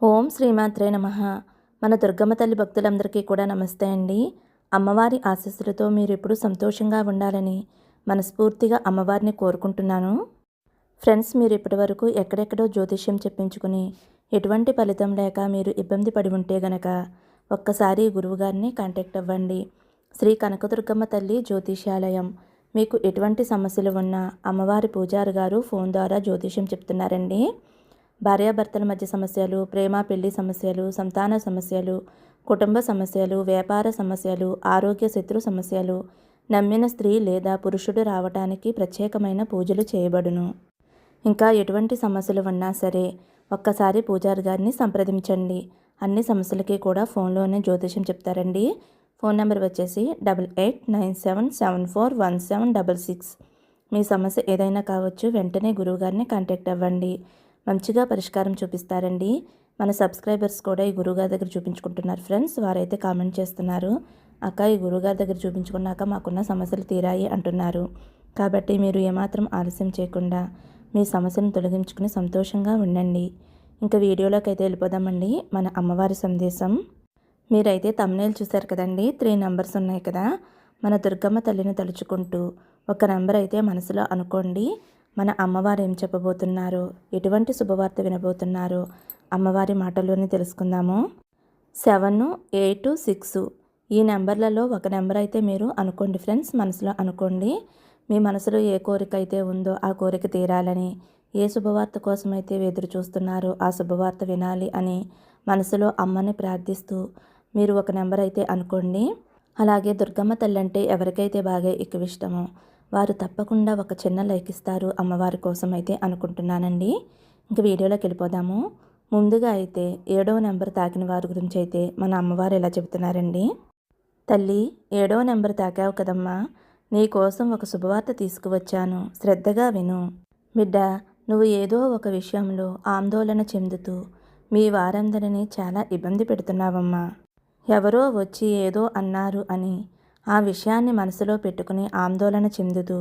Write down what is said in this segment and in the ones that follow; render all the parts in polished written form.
ఓం శ్రీమాత్రే నమః. మన దుర్గమ్మ తల్లి భక్తులందరికీ కూడా నమస్తే అండి. అమ్మవారి ఆశీస్సులతో మీరు ఎప్పుడూ సంతోషంగా ఉండాలని మనస్ఫూర్తిగా అమ్మవారిని కోరుకుంటున్నాను. ఫ్రెండ్స్, మీరు ఇప్పటివరకు ఎక్కడెక్కడో జ్యోతిష్యం చెప్పించుకుని ఎటువంటి ఫలితం లేక మీరు ఇబ్బంది పడి ఉంటే గనక ఒక్కసారి గురువుగారిని కాంటాక్ట్ అవ్వండి. శ్రీ కనకదుర్గమ్మ తల్లి జ్యోతిష్యాలయం. మీకు ఎటువంటి సమస్యలు ఉన్నా అమ్మవారి పూజారి గారు ఫోన్ ద్వారా జ్యోతిష్యం చెప్తున్నారండి. భార్యాభర్తల మధ్య సమస్యలు, ప్రేమ పెళ్లి సమస్యలు, సంతాన సమస్యలు, కుటుంబ సమస్యలు, వ్యాపార సమస్యలు, ఆరోగ్య శత్రు సమస్యలు, నమ్మిన స్త్రీ లేదా పురుషుడు రావటానికి ప్రత్యేకమైన పూజలు చేయబడును. ఇంకా ఎటువంటి సమస్యలు ఉన్నా సరే ఒక్కసారి పూజారి గారిని సంప్రదించండి. అన్ని సమస్యలకి కూడా ఫోన్లోనే జ్యోతిషం చెప్తారండి. ఫోన్ నెంబర్ వచ్చేసి 8897741766. మీ సమస్య ఏదైనా కావచ్చు, వెంటనే గురువుగారిని కాంటాక్ట్ అవ్వండి. మంచిగా పరిష్కారం చూపిస్తారండి. మన సబ్స్క్రైబర్స్ కూడా ఈ గురువుగారి దగ్గర చూపించుకుంటున్నారు ఫ్రెండ్స్. వారైతే కామెంట్ చేస్తున్నారు, అక్క ఈ గురువుగారి దగ్గర చూపించుకున్నాక మాకున్న సమస్యలు తీరాయి అంటున్నారు. కాబట్టి మీరు ఏమాత్రం ఆలస్యం చేయకుండా మీ సమస్యను తొలగించుకుని సంతోషంగా ఉండండి. ఇంకా వీడియోలోకి అయితే వెళ్ళిపోదామండి. మన అమ్మవారి సందేశం. మీరైతే థంబ్నెయిల్ చూశారు కదండి, 3 నంబర్స్ ఉన్నాయి కదా. మన దుర్గమ్మ తల్లిని తలుచుకుంటూ ఒక నెంబర్ అయితే మనసులో అనుకోండి. మన అమ్మవారు ఏం చెప్పబోతున్నారో, ఎటువంటి శుభవార్త వినబోతున్నారో అమ్మవారి మాటల్లోనే తెలుసుకుందాము. 7, 8, 6 ఈ నెంబర్లలో ఒక నెంబర్ అయితే మీరు అనుకోండి ఫ్రెండ్స్. మనసులో అనుకోండి. మీ మనసులో ఏ కోరిక అయితే ఉందో ఆ కోరిక తీరాలని, ఏ శుభవార్త కోసం అయితే ఎదురు చూస్తున్నారో ఆ శుభవార్త వినాలి అని మనసులో అమ్మని ప్రార్థిస్తూ మీరు ఒక నెంబర్ అయితే అనుకోండి. అలాగే దుర్గమ్మ తల్లి అంటే ఎవరికైతే బాగా ఎక్కువ ఇష్టమో వారు తప్పకుండా ఒక చిన్న లైక్ ఇస్తారు అమ్మవారి కోసం అయితే అనుకుంటున్నానండి. ఇంక వీడియోలోకి వెళ్ళిపోదాము. ముందుగా అయితే 7వ నెంబర్ తాకిన వారి గురించి అయితే మన అమ్మవారు ఎలా చెబుతున్నారండి. తల్లి, 7వ నెంబర్ తాకావు కదమ్మా, నీ కోసం ఒక శుభవార్త తీసుకువచ్చాను, శ్రద్ధగా విను. బిడ్డ, నువ్వు ఏదో ఒక విషయంలో ఆందోళన చెందుతూ మీ వారందరినీ చాలా ఇబ్బంది పెడుతున్నావమ్మా. ఎవరో వచ్చి ఏదో అన్నారు అని ఆ విషయాన్ని మనసులో పెట్టుకుని ఆందోళన చెందుతూ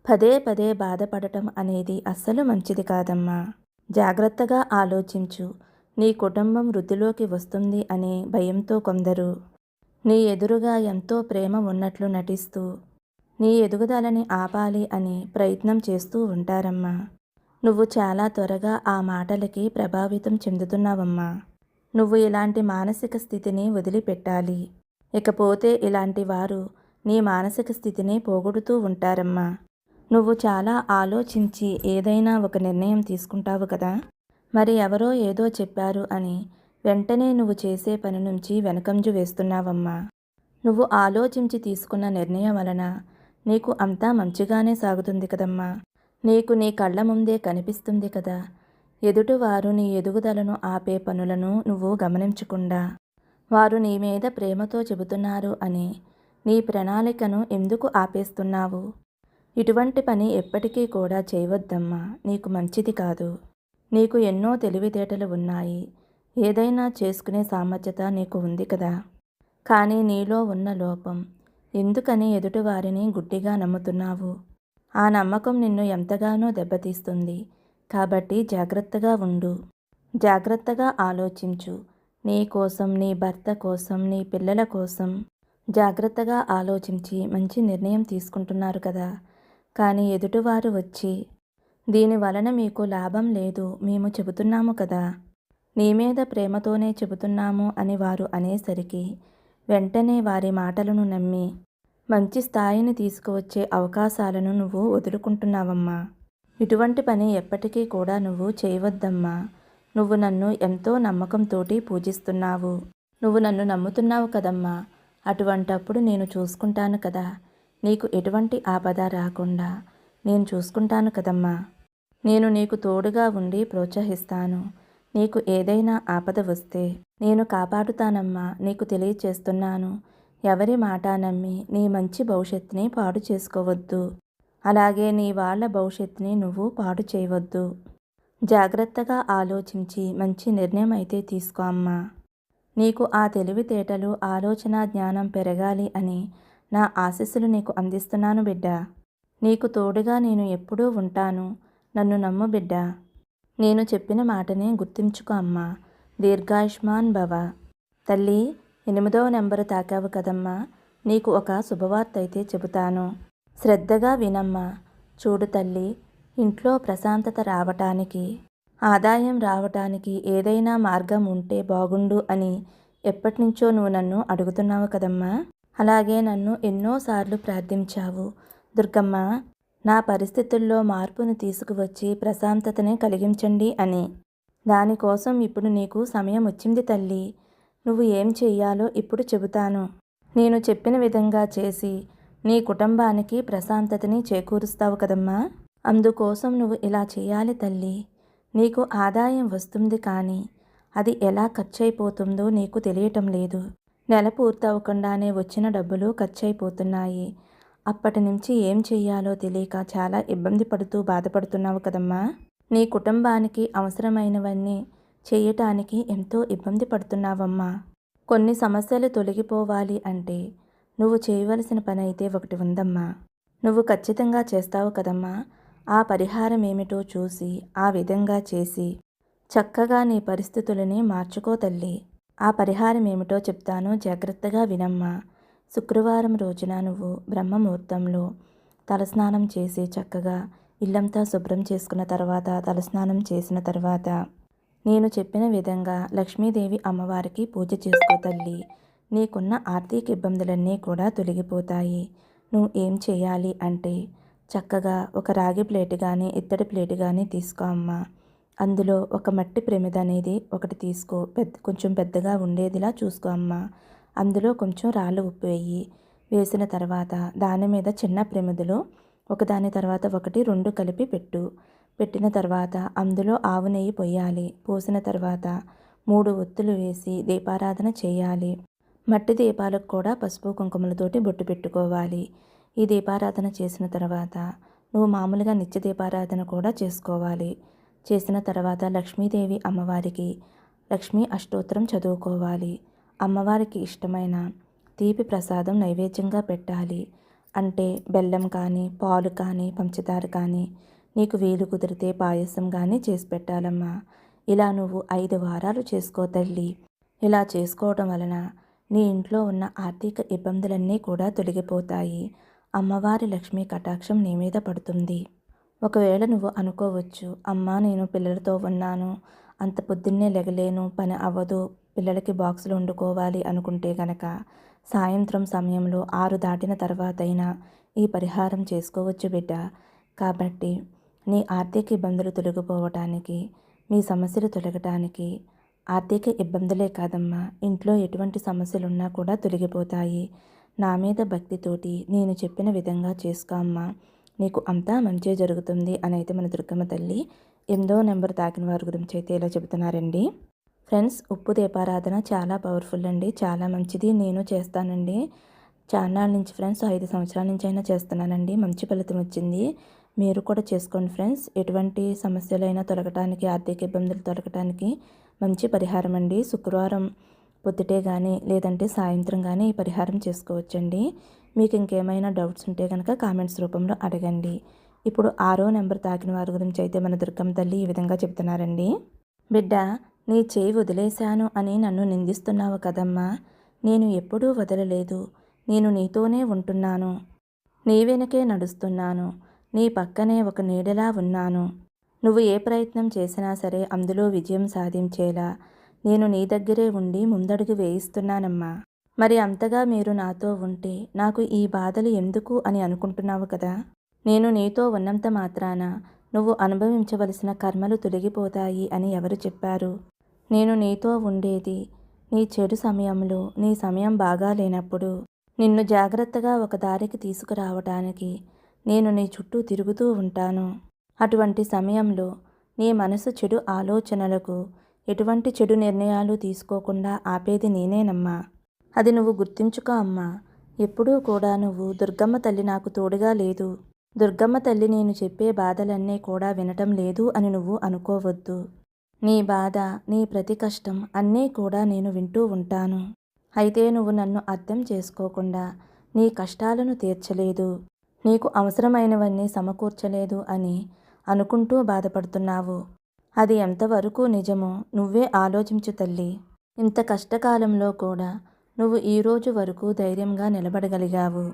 పదే పదే బాధపడటం అనేది అస్సలు మంచిది కాదమ్మా. జాగ్రత్తగా ఆలోచించు. నీ కుటుంబం వృద్ధిలోకి వస్తుంది అనే భయంతో కొందరు నీ ఎదురుగా ఎంతో ప్రేమ ఉన్నట్లు నటిస్తూ నీ ఎదుగుదలని ఆపాలి అని ప్రయత్నం చేస్తూ ఉంటారమ్మా. నువ్వు చాలా త్వరగా ఆ మాటలకి ప్రభావితం చెందుతున్నావమ్మా. నువ్వు ఇలాంటి మానసిక స్థితిని వదిలిపెట్టాలి. ఇకపోతే ఇలాంటి వారు నీ మానసిక స్థితిని పోగొడుతూ ఉంటారమ్మా. నువ్వు చాలా ఆలోచించి ఏదైనా ఒక నిర్ణయం తీసుకుంటావు కదా. మరి ఎవరో ఏదో చెప్పారు అని వెంటనే నువ్వు చేసే పని నుంచి వెనకంజు వేస్తున్నావమ్మా. నువ్వు ఆలోచించి తీసుకున్న నిర్ణయం వలన నీకు అంతా మంచిగానే సాగుతుంది కదమ్మా. నీకు నీ కళ్ళ ముందే కనిపిస్తుంది కదా. ఎదుటివారు నీ ఎదుగుదలను ఆపే పనులను నువ్వు గమనించకుండా వారు నీ మీద ప్రేమతో చెబుతున్నారు అని నీ ప్రణాళికను ఎందుకు ఆపేస్తున్నావు? ఇటువంటి పని ఎప్పటికీ కూడా చేయవద్దమ్మా. నీకు మంచిది కాదు. నీకు ఎన్నో తెలివితేటలు ఉన్నాయి. ఏదైనా చేసుకునే సామర్థ్యత నీకు ఉంది కదా. కానీ నీలో ఉన్న లోపం ఎందుకని ఎదుటివారిని గుడ్డిగా నమ్ముతున్నావు? ఆ నమ్మకం నిన్ను ఎంతగానో దెబ్బతీస్తుంది. కాబట్టి జాగ్రత్తగా ఉండు. జాగ్రత్తగా ఆలోచించు. నీ కోసం, నీ భర్త కోసం, నీ పిల్లల కోసం జాగ్రత్తగా ఆలోచించి మంచి నిర్ణయం తీసుకుంటున్నారు కదా. కానీ ఎదుటివారు వచ్చి దీని వలన మీకు లాభం లేదు, మేము చెబుతున్నాము కదా, నీ మీద ప్రేమతోనే చెబుతున్నాము అని వారు అనేసరికి వెంటనే వారి మాటలను నమ్మి మంచి స్థాయిని తీసుకువచ్చే అవకాశాలను నువ్వు వదులుకుంటున్నావమ్మా. ఇటువంటి పని ఎప్పటికీ కూడా నువ్వు చేయవద్దమ్మా. నువ్వు నన్ను ఎంతో నమ్మకంతోటి పూజిస్తున్నావు. నువ్వు నన్ను నమ్ముతున్నావు కదమ్మా. అటువంటప్పుడు నేను చూసుకుంటాను కదా. నీకు ఎటువంటి ఆపద రాకుండా నేను చూసుకుంటాను కదమ్మా. నేను నీకు తోడుగా ఉండి ప్రోత్సహిస్తాను. నీకు ఏదైనా ఆపద వస్తే నేను కాపాడుతానమ్మా. నీకు తెలియచేస్తున్నాను. ఎవరి మాట నమ్మి నీ మంచి భవిష్యత్తుని పాడు చేసుకోవద్దు. అలాగే నీ వాళ్ళ భవిష్యత్తుని నువ్వు పాడు చేయవద్దు. జాగ్రత్తగా ఆలోచించి మంచి నిర్ణయం అయితే తీసుకో అమ్మా. నీకు ఆ తెలివితేటలు, ఆలోచన జ్ఞానం పెరగాలి అని నా ఆశీస్సులు నీకు అందిస్తున్నాను బిడ్డ. నీకు తోడుగా నేను ఎప్పుడూ ఉంటాను. నన్ను నమ్ము బిడ్డ. నేను చెప్పిన మాటని గుర్తుంచుకో అమ్మా. దీర్ఘాయుష్మాన్ భవ. తల్లి, 8వ నెంబరు తాకావు కదమ్మా, నీకు ఒక శుభవార్త అయితే చెబుతాను. శ్రద్ధగా వినమ్మా. చూడు తల్లి, ఇంట్లో ప్రశాంతత రావటానికి, ఆదాయం రావటానికి ఏదైనా మార్గం ఉంటే బాగుండు అని ఎప్పటినుంచో నువ్వు నన్ను అడుగుతున్నావు కదమ్మా. అలాగే నన్ను ఎన్నోసార్లు ప్రార్థించావు, దుర్గమ్మ నా పరిస్థితుల్లో మార్పును తీసుకువచ్చి ప్రశాంతతని కలిగించండి అని. దానికోసం ఇప్పుడు నీకు సమయం వచ్చింది తల్లి. నువ్వు ఏం చెయ్యాలో ఇప్పుడు చెబుతాను. నేను చెప్పిన విధంగా చేసి నీ కుటుంబానికి ప్రశాంతతని చేకూరుస్తావు కదమ్మా. అందుకోసం నువ్వు ఇలా చేయాలి తల్లి. నీకు ఆదాయం వస్తుంది, కానీ అది ఎలా ఖర్చయిపోతుందో నీకు తెలియటం లేదు. నెల పూర్తవకుండానే వచ్చిన డబ్బులు ఖర్చయిపోతున్నాయి. అప్పటి నుంచి ఏం చెయ్యాలో తెలియక చాలా ఇబ్బంది పడుతూ బాధపడుతున్నావు కదమ్మా. నీ కుటుంబానికి అవసరమైనవన్నీ చేయటానికి ఎంతో ఇబ్బంది పడుతున్నావమ్మా. కొన్ని సమస్యలు తొలగిపోవాలి అంటే నువ్వు చేయవలసిన పని అయితే ఒకటి ఉందమ్మా. నువ్వు ఖచ్చితంగా చేస్తావు కదమ్మా. ఆ పరిహారం ఏమిటో చూసి ఆ విధంగా చేసి చక్కగా నీ పరిస్థితులని మార్చుకో తల్లి. ఆ పరిహారం ఏమిటో చెప్తాను, జాగ్రత్తగా వినమ్మా. శుక్రవారం రోజున నువ్వు బ్రహ్మముహూర్తంలో తలస్నానం చేసి చక్కగా ఇల్లంతా శుభ్రం చేసుకున్న తర్వాత, తలస్నానం చేసిన తర్వాత నేను చెప్పిన విధంగా లక్ష్మీదేవి అమ్మవారికి పూజ చేసుకో తల్లి. నీకున్న ఆర్థిక ఇబ్బందులన్నీ కూడా తొలగిపోతాయి. నువ్వు ఏం చేయాలి అంటే చక్కగా ఒక రాగి ప్లేటు కానీ ఇత్తడి ప్లేటు కానీ తీసుకో అమ్మా. అందులో ఒక మట్టి ప్రమిద అనేది ఒకటి తీసుకో, కొంచెం పెద్దగా ఉండేదిలా చూసుకో అమ్మా. అందులో కొంచెం రాళ్ళు ఉప్పు వేసిన తర్వాత దాని మీద చిన్న ప్రమిదలో ఒకదాని తర్వాత ఒకటి 2 కలిపి పెట్టిన తర్వాత అందులో ఆవు నెయ్యి పొయ్యాలి. పోసిన తర్వాత 3 ఒత్తులు వేసి దీపారాధన చేయాలి. మట్టి దీపాలకు కూడా పసుపు కుంకుమలతోటి బొట్టు పెట్టుకోవాలి. ఈ దీపారాధన చేసిన తర్వాత నువ్వు మామూలుగా నిత్య దీపారాధన కూడా చేసుకోవాలి. చేసిన తర్వాత లక్ష్మీదేవి అమ్మవారికి లక్ష్మీ అష్టోత్తరం చదువుకోవాలి. అమ్మవారికి ఇష్టమైన తీపి ప్రసాదం నైవేద్యంగా పెట్టాలి. అంటే బెల్లం కానీ, పాలు కానీ, పంచదార కానీ, నీకు వీలు కుదిరితే పాయసం కానీ చేసి పెట్టాలమ్మా. ఇలా నువ్వు 5 వారాలు చేసుకో తల్లి. ఇలా చేసుకోవటం వలన నీ ఇంట్లో ఉన్న ఆర్థిక ఇబ్బందులన్నీ కూడా తొలగిపోతాయి. అమ్మవారి లక్ష్మీ కటాక్షం నీ మీద పడుతుంది. ఒకవేళ నువ్వు అనుకోవచ్చు, అమ్మా నేను పిల్లలతో ఉన్నాను, అంత పొద్దున్నే లెగలేను, పని అవ్వదు, పిల్లలకి బాక్సులు వండుకోవాలి అనుకుంటే గనక సాయంత్రం సమయంలో 6 దాటిన తర్వాతైనా ఈ పరిహారం చేసుకోవచ్చు బిడ్డ. కాబట్టి నీ ఆర్థిక ఇబ్బందులు తొలగిపోవటానికి, మీ సమస్యలు తొలగటానికి, ఆర్థిక ఇబ్బందులే కాదమ్మా, ఇంట్లో ఎటువంటి సమస్యలున్నా కూడా తొలగిపోతాయి. నా మీద భక్తితోటి నేను చెప్పిన విధంగా చేసుకో అమ్మా, నీకు అంతా మంచి జరుగుతుంది అని అయితే మన దుర్గమ్మ తల్లి 8వ నెంబర్ తాకిన వారి గురించి అయితే ఇలా చెబుతున్నారండి. ఫ్రెండ్స్, ఉప్పు దీపారాధన చాలా పవర్ఫుల్ అండి, చాలా మంచిది. నేను చేస్తానండి చాన్నాళ్ళ నుంచి ఫ్రెండ్స్, 5 సంవత్సరాల నుంచి అయినా చేస్తున్నానండి. మంచి ఫలితం వచ్చింది. మీరు కూడా చేసుకోండి ఫ్రెండ్స్. ఎటువంటి సమస్యలైనా తొలగటానికి, ఆర్థిక ఇబ్బందులు తొలగటానికి మంచి పరిహారం అండి. శుక్రవారం పొద్దుటే కానీ లేదంటే సాయంత్రం కానీ ఈ పరిహారం చేసుకోవచ్చండి. మీకు ఇంకేమైనా డౌట్స్ ఉంటే కనుక కామెంట్స్ రూపంలో అడగండి. ఇప్పుడు 6వ నెంబర్ తాకిన వారి గురించి అయితే మన దుర్గమ్మ తల్లి ఈ విధంగా చెప్తున్నారండి. బిడ్డ, నీ చేయి వదిలేశాను అని నన్ను నిందిస్తున్నావు కదమ్మా. నేను ఎప్పుడూ వదలలేదు. నేను నీతోనే ఉంటున్నాను, నీ వెనకే నడుస్తున్నాను, నీ పక్కనే ఒక నీడలా ఉన్నాను. నువ్వు ఏ ప్రయత్నం చేసినా సరే అందులో విజయం సాధించేలా నేను నీ దగ్గరే ఉండి ముందడుగు వేయిస్తున్నానమ్మా. మరి అంతగా మీరు నాతో ఉంటే నాకు ఈ బాధలు ఎందుకు అని అనుకుంటున్నావు కదా. నేను నీతో ఉన్నంత మాత్రాన నువ్వు అనుభవించవలసిన కర్మలు తొలగిపోతాయి అని ఎవరు చెప్పారు? నేను నీతో ఉండేది నీ చెడు సమయంలో, నీ సమయం బాగా లేనప్పుడు నిన్ను జాగ్రత్తగా ఒక దారికి తీసుకురావటానికి నేను నీ చుట్టూ తిరుగుతూ ఉంటాను. అటువంటి సమయంలో నీ మనసు చెడు ఆలోచనలకు, ఎటువంటి చెడు నిర్ణయాలు తీసుకోకుండా ఆపేది నేనేనమ్మా. అది నువ్వు గుర్తుంచుకో అమ్మా. ఎప్పుడూ కూడా నువ్వు దుర్గమ్మ తల్లి నాకు తోడుగా లేదు, దుర్గమ్మ తల్లి నేను చెప్పే బాధలన్నీ కూడా వినటం లేదు అని నువ్వు అనుకోవద్దు. నీ బాధ, నీ ప్రతి కష్టం అన్నీ కూడా నేను వింటూ ఉంటాను. అయితే నువ్వు నన్ను అర్థం చేసుకోకుండా నీ కష్టాలను తీర్చలేదు, నీకు అవసరమైనవన్నీ సమకూర్చలేదు అని అనుకుంటూ బాధపడుతున్నావు. అది ఎంతవరకు నిజమో నువ్వే ఆలోచించు తల్లి. ఇంత కష్టకాలంలో కూడా నువ్వు ఈ రోజు వరకు ధైర్యంగా నిలబడగలిగావు.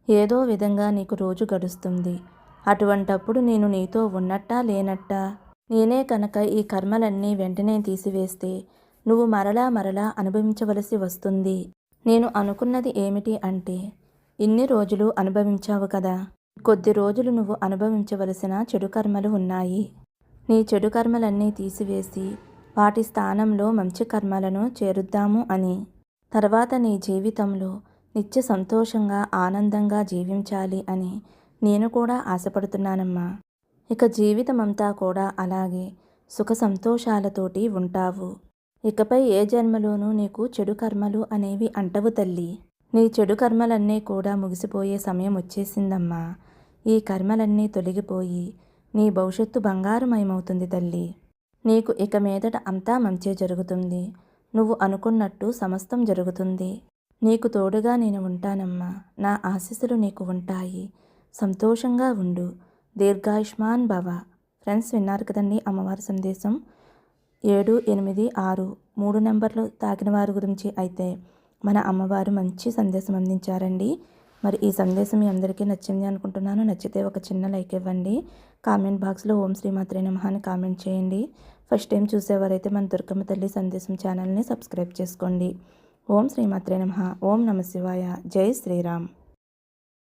ఏదో విధంగా నీకు రోజు గడుస్తుంది. అటువంటప్పుడు నేను నీతో ఉన్నట్టా లేనట్టా? నేనే కనుక ఈ కర్మలన్నీ వెంటనే తీసివేస్తే నువ్వు మరలా మరలా అనుభవించవలసి వస్తుంది. నేను అనుకున్నది ఏమిటి అంటే, ఇన్ని రోజులు అనుభవించావు కదా, కొద్ది రోజులు నువ్వు అనుభవించవలసిన చెడు కర్మలు ఉన్నాయి. నీ చెడు కర్మలన్నీ తీసివేసి వాటి స్థానంలో మంచి కర్మలను చేరుద్దాము అని. తర్వాత నీ జీవితంలో నిత్య సంతోషంగా ఆనందంగా జీవించాలి అని నేను కూడా ఆశపడుతున్నానమ్మా. ఇక జీవితమంతా కూడా అలాగే సుఖ సంతోషాలతోటి ఉంటావు. ఇకపై ఏ జన్మలోనూ నీకు చెడు కర్మలు అనేవి అంటవు తల్లి. నీ చెడు కర్మలన్నీ కూడా ముగిసిపోయే సమయం వచ్చేసిందమ్మా. ఈ కర్మలన్నీ తొలగిపోయి నీ భవిష్యత్తు బంగారుమయమవుతుంది తల్లి. నీకు ఇక మీదట అంతా మంచే జరుగుతుంది. నువ్వు అనుకున్నట్టు సమస్తం జరుగుతుంది. నీకు తోడుగా నేను ఉంటానమ్మా. నా ఆశీస్సులు నీకు ఉంటాయి. సంతోషంగా ఉండు. దీర్ఘాయుష్మాన్ భవ. ఫ్రెండ్స్, విన్నారు కదండి అమ్మవారి సందేశం. 7, 8, 6 3 నెంబర్లు తాకిన వారి గురించి అయితే మన అమ్మవారు మంచి సందేశం అందించారండి. మరి ఈ సందేశం మీ అందరికీ నచ్చింది అనుకుంటున్నాను. నచ్చితే ఒక చిన్న లైక్ ఇవ్వండి. కామెంట్ బాక్స్లో ఓం శ్రీమాత్రే నమః అని కామెంట్ చేయండి. ఫస్ట్ టైం చూసేవారైతే మన దుర్గమ్మ తల్లి సందేశం ఛానల్ని సబ్స్క్రైబ్ చేసుకోండి. ఓం శ్రీమాత్రే నమః. ఓం నమ శివాయ. జై శ్రీరామ్.